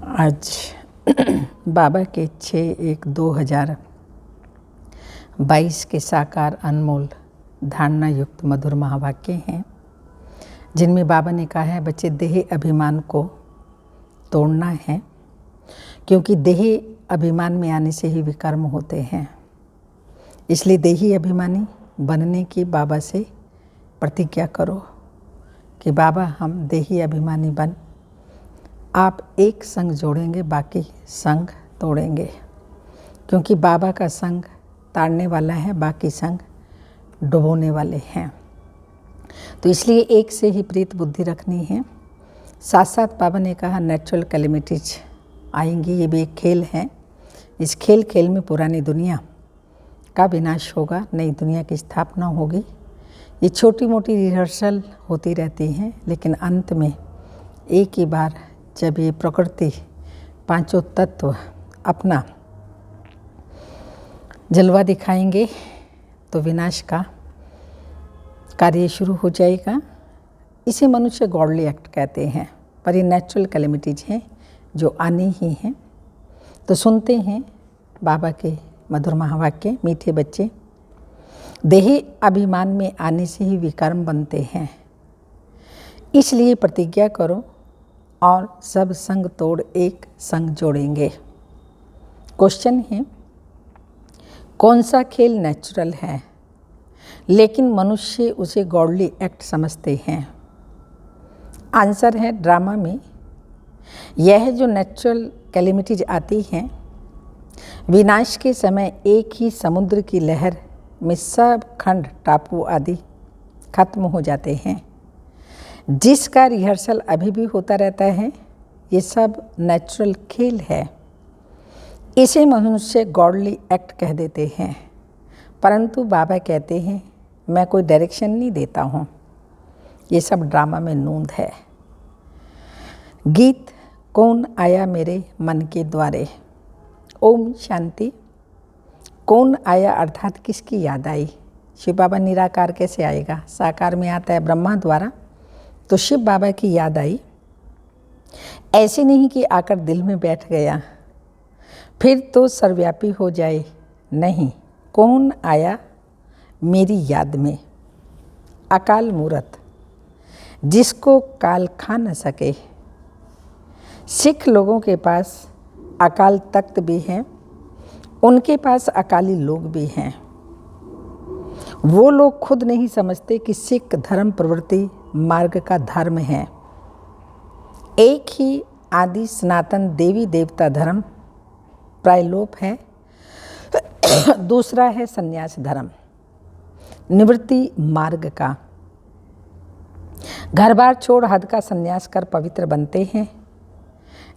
आज बाबा के 6/1/2022 के साकार अनमोल धारणा युक्त मधुर महावाक्य हैं, जिनमें बाबा ने कहा है बच्चे देह अभिमान को तोड़ना है, क्योंकि देह अभिमान में आने से ही विकर्म होते हैं। इसलिए देही अभिमानी बनने की बाबा से प्रतिज्ञा करो कि बाबा हम देही अभिमानी बन, आप एक संग जोड़ेंगे, बाकी संग तोड़ेंगे, क्योंकि बाबा का संग ताड़ने वाला है, बाकी संग डुबोने वाले हैं। तो इसलिए एक से ही प्रीत बुद्धि रखनी है। साथ साथ बाबा ने कहा नेचुरल कैलेमिटीज आएंगी, ये भी एक खेल है। इस खेल में पुरानी दुनिया का विनाश होगा, नई दुनिया की स्थापना होगी। ये छोटी मोटी रिहर्सल होती रहती हैं, लेकिन अंत में एक ही बार जब ये प्रकृति पांचों तत्व अपना जलवा दिखाएंगे तो विनाश का कार्य शुरू हो जाएगा। इसे मनुष्य गॉडली एक्ट कहते हैं, पर ये नेचुरल कैलेमिटीज हैं जो आनी ही हैं। तो सुनते हैं बाबा के मधुर महावाक्य। मीठे बच्चे, देही अभिमान में आने से ही विकर्म बनते हैं, इसलिए प्रतिज्ञा करो और सब संग तोड़ एक संग जोड़ेंगे। क्वेश्चन है, कौन सा खेल नेचुरल है लेकिन मनुष्य उसे गॉडली एक्ट समझते हैं? आंसर है ड्रामा में। यह जो नेचुरल कैलेमिटीज आती हैं, विनाश के समय एक ही समुद्र की लहर में सब खंड टापू आदि खत्म हो जाते हैं, जिसका रिहर्सल अभी भी होता रहता है। ये सब नेचुरल खेल है, इसे मनुष्य गॉडली एक्ट कह देते हैं। परंतु बाबा कहते हैं मैं कोई डायरेक्शन नहीं देता हूँ, ये सब ड्रामा में नूंद है। गीत कौन आया मेरे मन के द्वारे। ओम शांति। कौन आया अर्थात किसकी याद आई? शिव बाबा निराकार कैसे आएगा? साकार में आता है ब्रह्मा द्वारा, तो शिव बाबा की याद आई। ऐसे नहीं कि आकर दिल में बैठ गया फिर तो सर्वव्यापी हो जाए, नहीं। कौन आया मेरी याद में? अकाल मूरत, जिसको काल खा न सके। सिख लोगों के पास अकाल तख्त भी है, उनके पास अकाली लोग भी हैं। वो लोग खुद नहीं समझते कि सिख धर्म प्रवृत्ति मार्ग का धर्म है। एक ही आदि सनातन देवी देवता धर्म प्रायलोप है, दूसरा है संन्यास धर्म निवृत्ति मार्ग का। घर बार छोड़ हद का संन्यास कर पवित्र बनते हैं।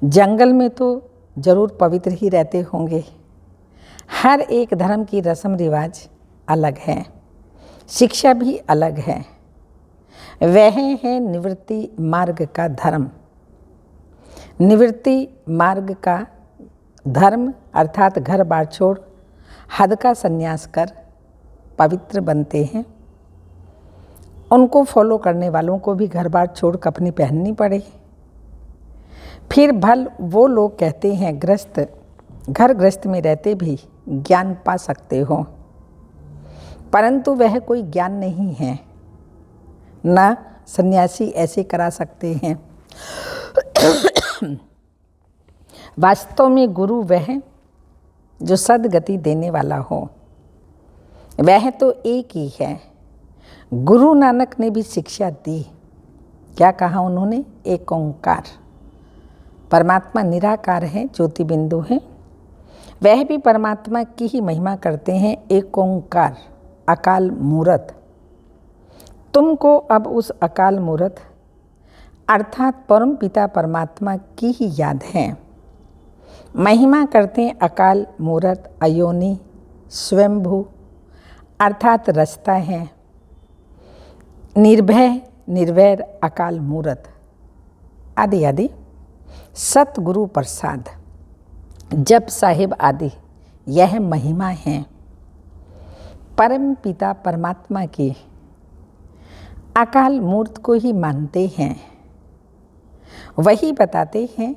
जंगल में तो जरूर पवित्र ही रहते होंगे। हर एक धर्म की रस्म रिवाज अलग है, शिक्षा भी अलग है। वह है निवृत्ति मार्ग का धर्म। निवृत्ति मार्ग का धर्म अर्थात घर बार छोड़ हद का संन्यास कर पवित्र बनते हैं। उनको फॉलो करने वालों को भी घर बार छोड़ कफनी पहननी पड़े। फिर भल वो लोग कहते हैं घर गृहस्थ में रहते भी ज्ञान पा सकते हो, परंतु वह कोई ज्ञान नहीं है। ना सन्यासी ऐसे करा सकते हैं। वास्तव में गुरु वह जो सद्गति देने वाला हो, वह तो एक ही है। गुरु नानक ने भी शिक्षा दी। क्या कहा उन्होंने? एक ओंकार। परमात्मा निराकार है, ज्योति बिंदु है। वह भी परमात्मा की ही महिमा करते हैं। एक ओंकार अकाल मूरत। तुमको अब उस अकाल मूरत अर्थात परम पिता परमात्मा की ही याद है। महिमा करते हैं अकाल मूरत अयोनि स्वयंभू अर्थात रचता है। निर्भय निर्वैर अकाल मूरत आदि आदि। सतगुरु प्रसाद जप साहिब आदि, यह महिमा है परम पिता परमात्मा की। अकाल मूर्त को ही मानते हैं, वही बताते हैं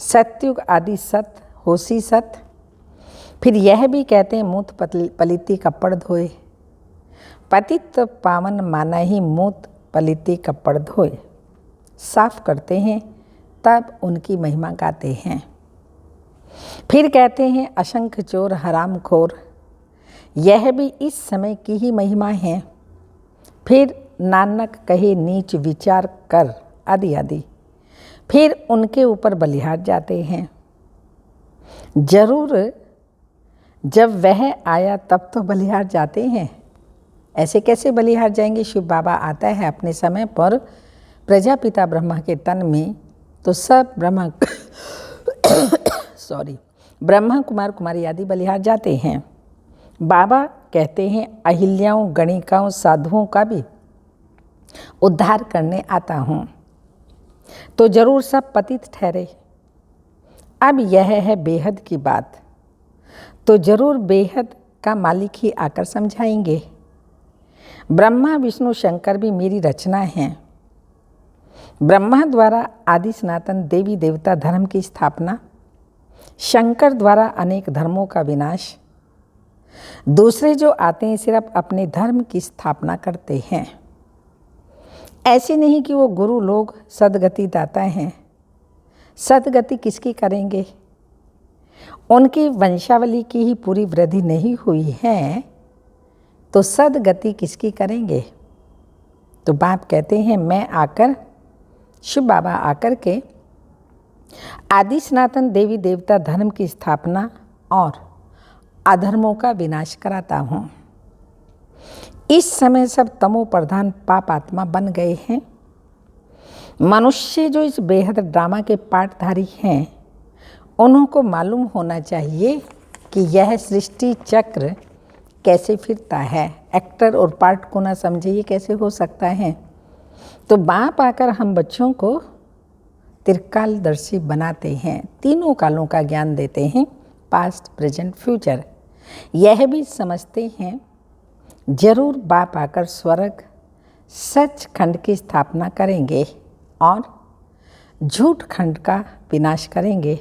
सत्युग आदि सत होसी सत। फिर यह भी कहते हैं मूत पलिति कपड़ धोए, पतित पावन माना ही मूत पलिति कपड़ धोए। साफ करते हैं तब उनकी महिमा गाते हैं। फिर कहते हैं असंख्य चोर हराम खोर, यह भी इस समय की ही महिमा है। फिर नानक कहे नीच विचार कर आदि आदि। फिर उनके ऊपर बलिहार जाते हैं। जरूर जब वह आया तब तो बलिहार जाते हैं, ऐसे कैसे बलिहार जाएंगे। शिव बाबा आता है अपने समय पर प्रजापिता ब्रह्मा के तन में, तो सब ब्रह्मा कुमार कुमारी आदि बलिहार जाते हैं। बाबा कहते हैं अहिल्याओं गणिकाओं साधुओं का भी उद्धार करने आता हूँ, तो जरूर सब पतित ठहरे। अब यह है बेहद की बात, तो जरूर बेहद का मालिक ही आकर समझाएंगे। ब्रह्मा विष्णु शंकर भी मेरी रचना है। ब्रह्मा द्वारा आदि सनातन देवी देवता धर्म की स्थापना, शंकर द्वारा अनेक धर्मों का विनाश। दूसरे जो आते हैं सिर्फ अपने धर्म की स्थापना करते हैं। ऐसे नहीं कि वो गुरु लोग सदगति दाता हैं। सदगति किसकी करेंगे, उनकी वंशावली की ही पूरी वृद्धि नहीं हुई है, तो सदगति किसकी करेंगे। तो बाप कहते हैं मैं आकर, शिव बाबा आकर के आदि सनातन देवी देवता धर्म की स्थापना और अधर्मों का विनाश कराता हूँ। इस समय सब तमो प्रधान पाप आत्मा बन गए हैं। मनुष्य जो इस बेहद ड्रामा के पाठधारी हैं, उन्हों को मालूम होना चाहिए कि यह सृष्टि चक्र कैसे फिरता है। एक्टर और पार्ट को ना समझे ये कैसे हो सकता है। तो बाप आकर हम बच्चों को त्रिकालदर्शी बनाते हैं, तीनों कालों का ज्ञान देते हैं, पास्ट प्रेजेंट फ्यूचर। यह भी समझते हैं जरूर बाप आकर स्वर्ग सच खंड की स्थापना करेंगे और झूठ खंड का विनाश करेंगे।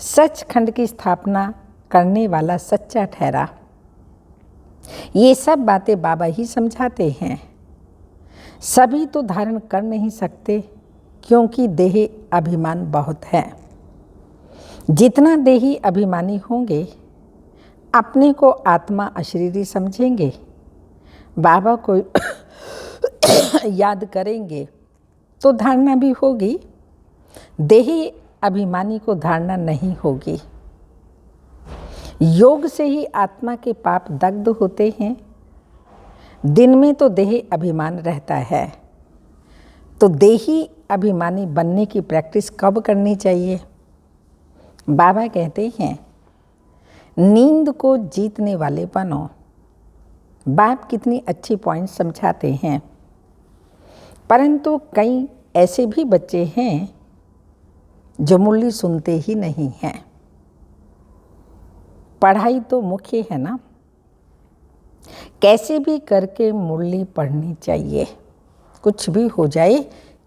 सच खंड की स्थापना करने वाला सच्चा ठहरा। ये सब बातें बाबा ही समझाते हैं। सभी तो धारण कर नहीं सकते, क्योंकि देही अभिमान बहुत है। जितना देही अभिमानी होंगे, अपने को आत्मा अशरीरी समझेंगे, बाबा को याद करेंगे, तो धारणा भी होगी। देही अभिमानी को धारणा नहीं होगी। योग से ही आत्मा के पाप दग्ध होते हैं। दिन में तो देही अभिमान रहता है, तो देही अभिमानी बनने की प्रैक्टिस कब करनी चाहिए। बाबा कहते हैं नींद को जीतने वाले बनो। बाप कितनी अच्छी पॉइंट समझाते हैं। परंतु कई ऐसे भी बच्चे हैं जो मुरली सुनते ही नहीं हैं। पढ़ाई तो मुख्य है ना, कैसे भी करके मुरली पढ़नी चाहिए। कुछ भी हो जाए,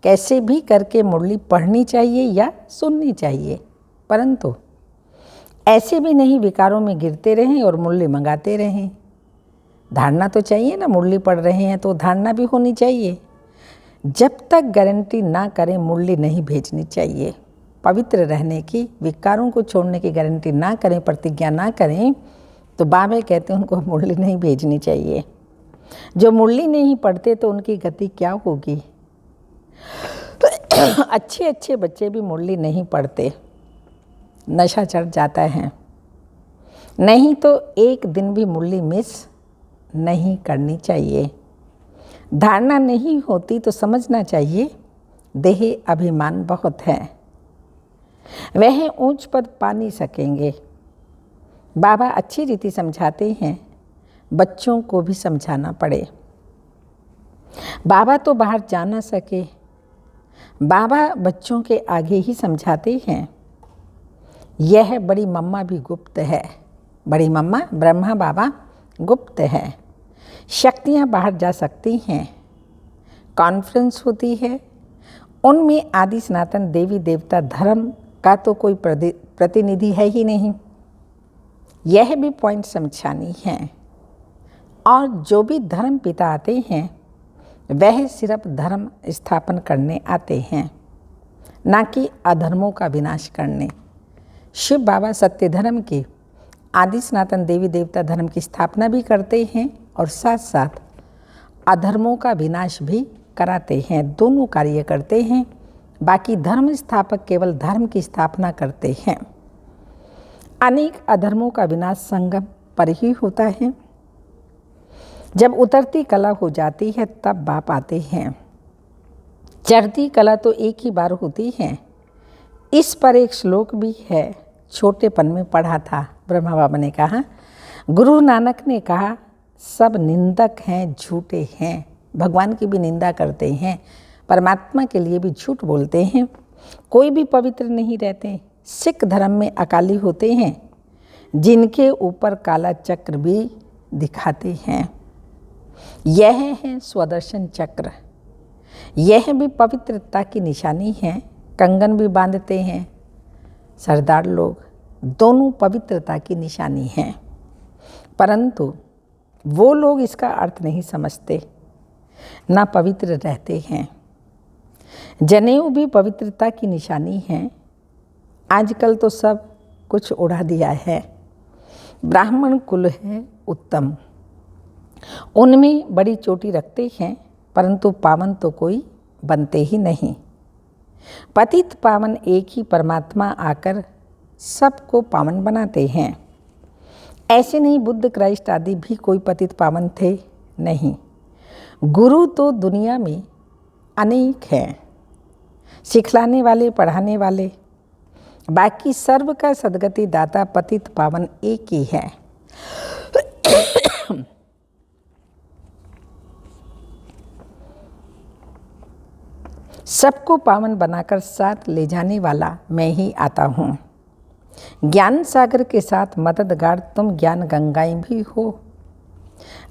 कैसे भी करके मुरली पढ़नी चाहिए या सुननी चाहिए। परंतु ऐसे भी नहीं विकारों में गिरते रहें और मुरली मंगाते रहें। धारणा तो चाहिए ना, मुरली पढ़ रहे हैं तो धारणा भी होनी चाहिए। जब तक गारंटी ना करें मुरली नहीं भेजनी चाहिए। पवित्र रहने की, विकारों को छोड़ने की गारंटी ना करें, प्रतिज्ञा ना करें, तो बाबा कहते हैं उनको मुरली नहीं भेजनी चाहिए। जो मुरली नहीं पढ़ते तो उनकी गति क्या होगी। अच्छे अच्छे बच्चे भी मुरली नहीं पढ़ते, नशा चढ़ जाता है। नहीं तो एक दिन भी मुरली मिस नहीं करनी चाहिए। धारणा नहीं होती तो समझना चाहिए देह अभिमान बहुत है, वह ऊंच पद पा नहीं सकेंगे। बाबा अच्छी रीति समझाते हैं, बच्चों को भी समझाना पड़े। बाबा तो बाहर जा ना सके, बाबा बच्चों के आगे ही समझाते हैं। यह बड़ी मम्मा भी गुप्त है। बड़ी मम्मा ब्रह्मा बाबा गुप्त है। शक्तियाँ बाहर जा सकती हैं। कॉन्फ्रेंस होती है, उनमें आदि सनातन देवी देवता धर्म का तो कोई प्रतिनिधि है ही नहीं। यह भी पॉइंट समझानी है। और जो भी धर्म पिता आते हैं वह सिर्फ धर्म स्थापन करने आते हैं, ना कि अधर्मों का विनाश करने। शिव बाबा सत्य धर्म के आदि सनातन देवी देवता धर्म की स्थापना भी करते हैं और साथ साथ अधर्मों का विनाश भी कराते हैं। दोनों कार्य करते हैं। बाकी धर्म स्थापक केवल धर्म की स्थापना करते हैं। अनेक अधर्मों का विनाश संगम पर ही होता है। जब उतरती कला हो जाती है तब बाप आते हैं। चढ़ती कला तो एक ही बार होती है। इस पर एक श्लोक भी है, छोटेपन में पढ़ा था। ब्रह्मा बाबा ने कहा, गुरु नानक ने कहा, सब निंदक हैं, झूठे हैं। भगवान की भी निंदा करते हैं, परमात्मा के लिए भी झूठ बोलते हैं। कोई भी पवित्र नहीं रहते। सिख धर्म में अकाली होते हैं जिनके ऊपर काला चक्र भी दिखाते हैं। यह है स्वदर्शन चक्र। यह भी पवित्रता की निशानी है। कंगन भी बांधते हैं सरदार लोग, दोनों पवित्रता की निशानी है। परंतु वो लोग इसका अर्थ नहीं समझते, ना पवित्र रहते हैं। जनेऊ भी पवित्रता की निशानी है। आजकल तो सब कुछ उड़ा दिया है। ब्राह्मण कुल है उत्तम, उनमें बड़ी चोटी रखते हैं, परंतु पावन तो कोई बनते ही नहीं। पतित पावन एक ही परमात्मा आकर सबको पावन बनाते हैं। ऐसे नहीं बुद्ध, क्राइस्ट आदि भी कोई पतित पावन थे नहीं। गुरु तो दुनिया में अनेक हैं, सिखलाने वाले, पढ़ाने वाले। बाकी सर्व का सद्गति दाता पतित पावन एक ही है। सबको पावन बनाकर साथ ले जाने वाला मैं ही आता हूँ। ज्ञान सागर के साथ मददगार तुम ज्ञान गंगाएं भी हो।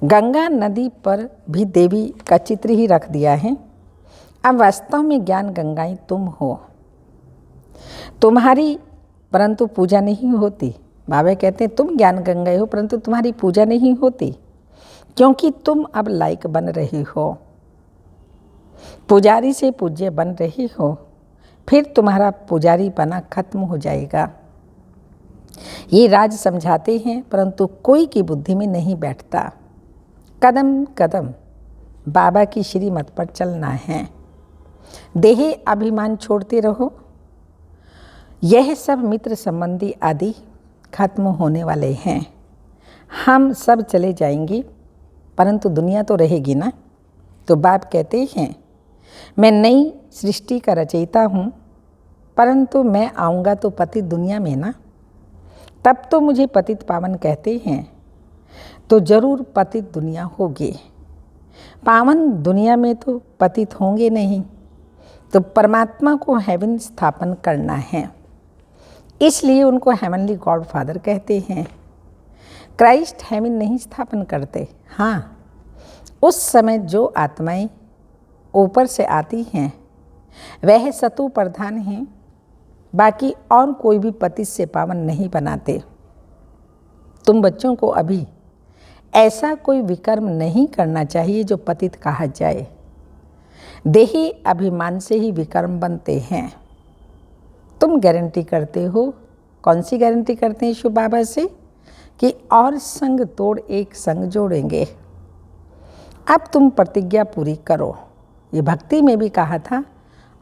गंगा नदी पर भी देवी का चित्र ही रख दिया है। अब वास्तव में ज्ञान गंगाएं तुम हो। तुम्हारी परंतु पूजा नहीं होती। बाबा कहते हैं तुम ज्ञान गंगाएं हो परंतु तुम्हारी पूजा नहीं होती, क्योंकि तुम अब लायक बन रही हो, पुजारी से पूज्य बन रही हो। फिर तुम्हारा पुजारी पना खत्म हो जाएगा। ये राज समझाते हैं परंतु कोई की बुद्धि में नहीं बैठता। कदम कदम बाबा की श्रीमत पर चलना है। देह अभिमान छोड़ते रहो। यह सब मित्र संबंधी आदि खत्म होने वाले हैं। हम सब चले जाएंगे परंतु दुनिया तो रहेगी ना। तो बाप कहते हैं मैं नई सृष्टि का रचयिता हूँ, परंतु मैं आऊँगा तो पतित दुनिया में ना। तब तो मुझे पतित पावन कहते हैं, तो जरूर पतित दुनिया होगी। पावन दुनिया में तो पतित होंगे नहीं। तो परमात्मा को हेवन स्थापन करना है, इसलिए उनको हेवनली गॉड फादर कहते हैं। क्राइस्ट हेवन नहीं स्थापन करते। हाँ, उस समय जो आत्माएं ऊपर से आती हैं वह सतु प्रधान हैं। बाकी और कोई भी पतित से पावन नहीं बनाते। तुम बच्चों को अभी ऐसा कोई विकर्म नहीं करना चाहिए जो पतित कहा जाए। देही अभिमान से ही विकर्म बनते हैं। तुम गारंटी करते हो। कौन सी गारंटी करते हैं शिव बाबा से? कि और संग तोड़ एक संग जोड़ेंगे। अब तुम प्रतिज्ञा पूरी करो। ये भक्ति में भी कहा था,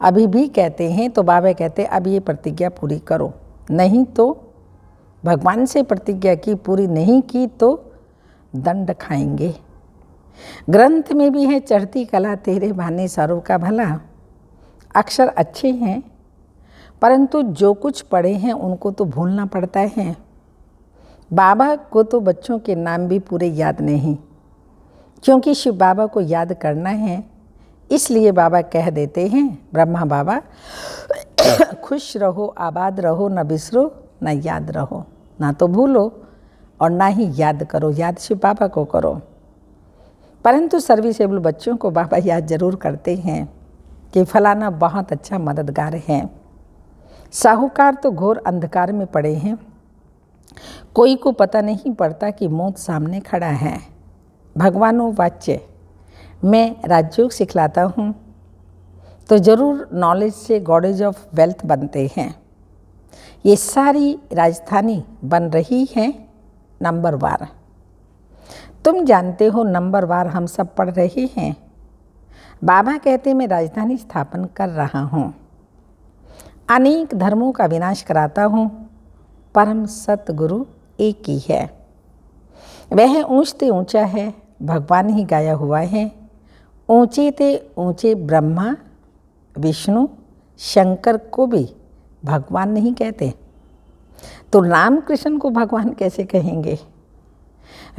अभी भी कहते हैं। तो बाबा कहते अब ये प्रतिज्ञा पूरी करो, नहीं तो भगवान से प्रतिज्ञा की पूरी नहीं की तो दंड खाएंगे। ग्रंथ में भी है, चढ़ती कला तेरे भाने सर्व का भला। अक्षर अच्छे हैं परंतु जो कुछ पढ़े हैं उनको तो भूलना पड़ता है। बाबा को तो बच्चों के नाम भी पूरे याद नहीं, क्योंकि शिव बाबा को याद करना है। इसलिए बाबा कह देते हैं, ब्रह्मा बाबा, खुश रहो, आबाद रहो, न बिसरो न याद रहो। ना तो भूलो और ना ही याद करो। याद शिव बाबा को करो। परंतु सर्विसेबल बच्चों को बाबा याद जरूर करते हैं कि फलाना बहुत अच्छा मददगार है। साहूकार तो घोर अंधकार में पड़े हैं, कोई को पता नहीं पड़ता कि मौत सामने खड़ा है। भगवानों वाच्य, मैं राजयोग सिखलाता हूँ तो ज़रूर नॉलेज से गॉडेज ऑफ वेल्थ बनते हैं। ये सारी राजधानी बन रही है नंबरवार। तुम जानते हो नंबरवार हम सब पढ़ रहे हैं। बाबा कहते मैं राजधानी स्थापन कर रहा हूँ, अनेक धर्मों का विनाश कराता हूँ। परम सतगुरु एक ही है, वह ऊंचते ऊंचा है, भगवान ही गाया हुआ है। ऊंचे ते ऊंचे ब्रह्मा विष्णु शंकर को भी भगवान नहीं कहते, तो रामकृष्ण को भगवान कैसे कहेंगे?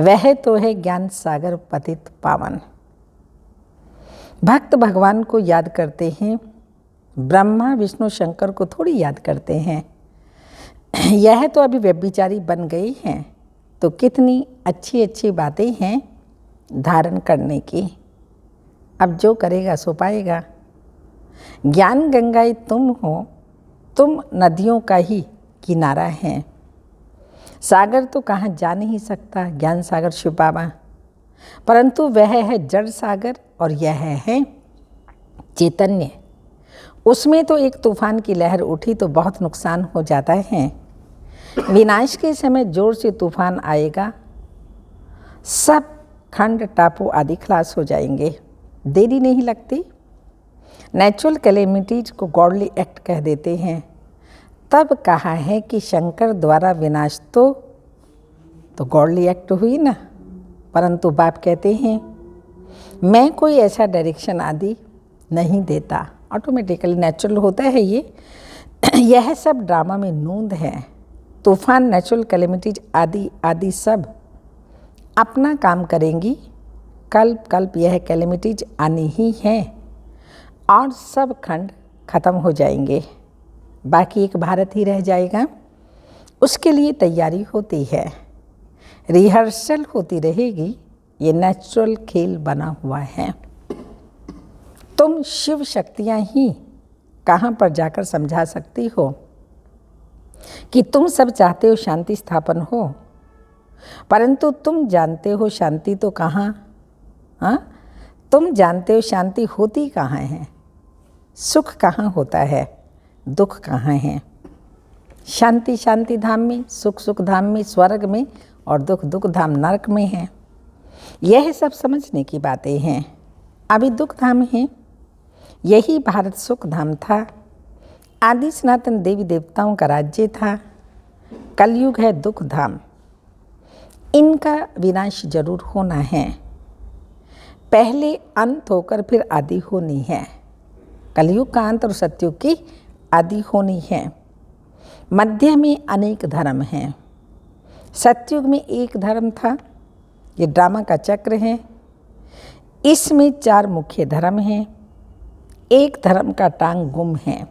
वह तो है ज्ञान सागर पतित पावन। भक्त भगवान को याद करते हैं, ब्रह्मा विष्णु शंकर को थोड़ी याद करते हैं। यह तो अभी व्यभिचारी बन गई हैं, तो कितनी अच्छी अच्छी बातें हैं धारण करने की। अब जो करेगा सो पाएगा। ज्ञान गंगाई तुम हो, तुम नदियों का ही किनारा है। सागर तो कहाँ जा नहीं सकता, ज्ञान सागर शिव बाबा, परंतु वह है जड़ सागर और यह है चैतन्य। उसमें तो एक तूफान की लहर उठी तो बहुत नुकसान हो जाता है। विनाश के समय जोर से तूफान आएगा, सब खंड टापू आदि खलास हो जाएंगे, देरी नहीं लगती। नेचुरल कैलेमिटीज को गॉडली एक्ट कह देते हैं। तब कहा है कि शंकर द्वारा विनाश तो गॉडली एक्ट हुई ना, परंतु बाप कहते हैं मैं कोई ऐसा डायरेक्शन आदि नहीं देता, ऑटोमेटिकली नेचुरल होता है ये। यह सब ड्रामा में नूंद है। तूफान, नेचुरल कैलेमिटीज आदि आदि सब अपना काम करेंगी। कल्प कल्प यह कैलेमिटीज आनी ही है और सब खंड खत्म हो जाएंगे, बाकी एक भारत ही रह जाएगा। उसके लिए तैयारी होती है, रिहर्सल होती रहेगी। ये नेचुरल खेल बना हुआ है। तुम शिव शक्तियाँ ही कहाँ पर जाकर समझा सकती हो कि तुम सब चाहते हो शांति स्थापन हो, परंतु तुम जानते हो शांति तो कहाँ, तुम जानते हो शांति होती कहाँ है, सुख कहाँ होता है, दुख कहाँ है। शांति शांति धाम में, सुख सुख धाम में, स्वर्ग में, और दुख दुख धाम नरक में है। यह सब समझने की बातें हैं। अभी दुख धाम है, यही भारत सुख धाम था। आदि सनातन देवी देवताओं का राज्य था। कलयुग है दुख धाम, इनका विनाश जरूर होना है। पहले अंत होकर फिर आदि होनी है। कलयुग का अंत और सतयुग की आदि होनी है। मध्य में अनेक धर्म हैं। सतयुग में एक धर्म था, ये ड्रामा का चक्र है। इसमें 4 मुख्य धर्म हैं, एक धर्म का टांग गुम है।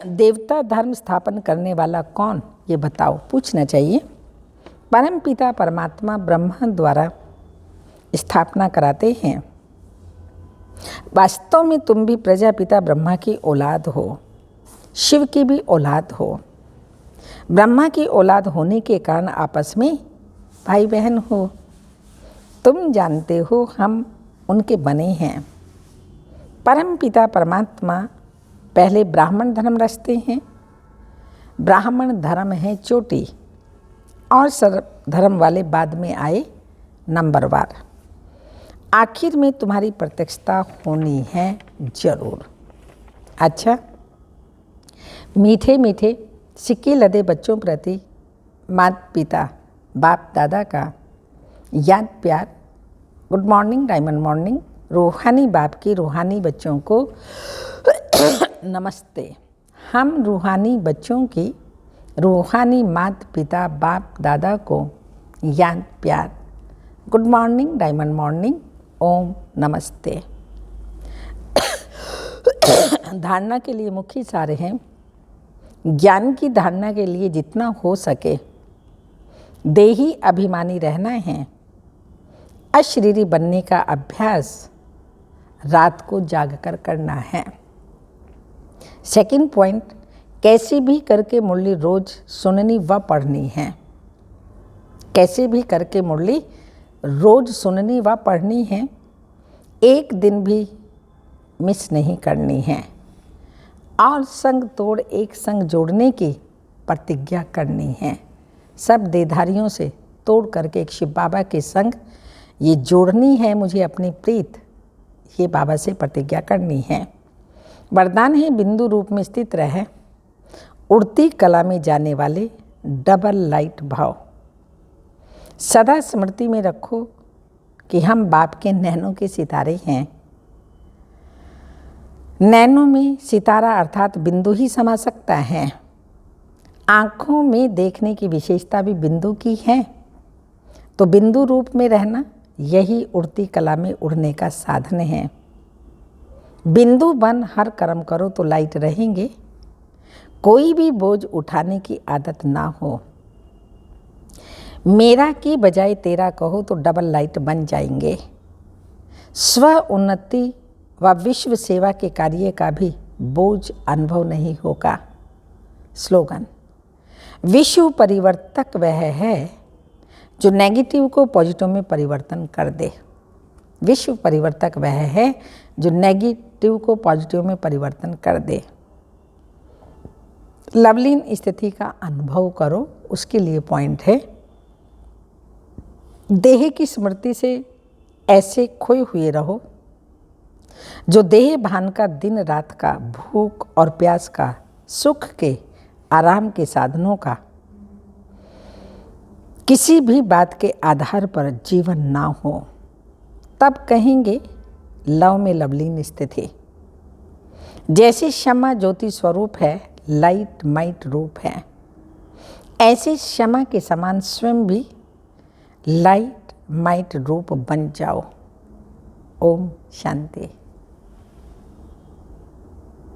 देवता धर्म स्थापन करने वाला कौन, ये बताओ, पूछना चाहिए। परम पिता परमात्मा ब्रह्मा द्वारा स्थापना कराते हैं। वास्तव में तुम भी प्रजापिता ब्रह्मा की औलाद हो, शिव की भी औलाद हो। ब्रह्मा की औलाद होने के कारण आपस में भाई बहन हो। तुम जानते हो हम उनके बने हैं। परम पिता परमात्मा पहले ब्राह्मण धर्म रचते हैं। ब्राह्मण धर्म है चोटी और सर्व धर्म वाले बाद में आए नंबरवार। आखिर में तुम्हारी प्रत्यक्षता होनी है जरूर। अच्छा, मीठे मीठे सिक्के लदे बच्चों प्रति माता पिता बाप दादा का याद प्यार। Good morning, diamond morning. रूहानी बाप की रूहानी बच्चों को नमस्ते। हम रूहानी बच्चों की रूहानी माता पिता बाप दादा को याद प्यार। Good morning, diamond morning. ओम नमस्ते। धारणा के लिए मुख्य सार हैं। ज्ञान की धारणा के लिए जितना हो सके देही अभिमानी रहना है। अशरीरी बनने का अभ्यास रात को जागकर करना है। सेकंड पॉइंट, कैसे भी करके मुरली रोज सुननी व पढ़नी है। कैसे भी करके मुरली रोज सुननी व पढ़नी है, एक दिन भी मिस नहीं करनी है और संग तोड़ एक संग जोड़ने की प्रतिज्ञा करनी है। सब देधारियों से तोड़ करके एक शिव बाबा के संग ये जोड़नी है मुझे अपनी प्रीत, ये बाबा से प्रतिज्ञा करनी है। वरदान है बिंदु रूप में स्थित रहे उड़ती कला में जाने वाले डबल लाइट भाव। सदा स्मृति में रखो कि हम बाप के नैनों के सितारे हैं। नैनों में सितारा अर्थात बिंदु ही समा सकता है। आँखों में देखने की विशेषता भी बिंदु की है, तो बिंदु रूप में रहना यही उड़ती कला में उड़ने का साधन है। बिंदु बन हर कर्म करो तो लाइट रहेंगे। कोई भी बोझ उठाने की आदत ना हो। मेरा की बजाय तेरा कहो तो डबल लाइट बन जाएंगे। स्व उन्नति व विश्व सेवा के कार्य का भी बोझ अनुभव नहीं होगा। स्लोगन, विश्व परिवर्तक वह है जो नेगेटिव को पॉजिटिव में परिवर्तन कर दे। विश्व परिवर्तक वह है जो नेगेटिव को पॉजिटिव में परिवर्तन कर दे। लवलीन स्थिति का अनुभव करो, उसके लिए पॉइंट है, देह की स्मृति से ऐसे खोए हुए रहो जो देह भान का, दिन रात का, भूख और प्यास का, सुख के, आराम के साधनों का, किसी भी बात के आधार पर जीवन ना हो। तब कहेंगे लव में लवलीन स्थिति। जैसे क्षमा ज्योति स्वरूप है, लाइट माइट रूप है, ऐसे क्षमा के समान स्वयं भी लाइट माइट रूप बन जाओ। ओम शांति।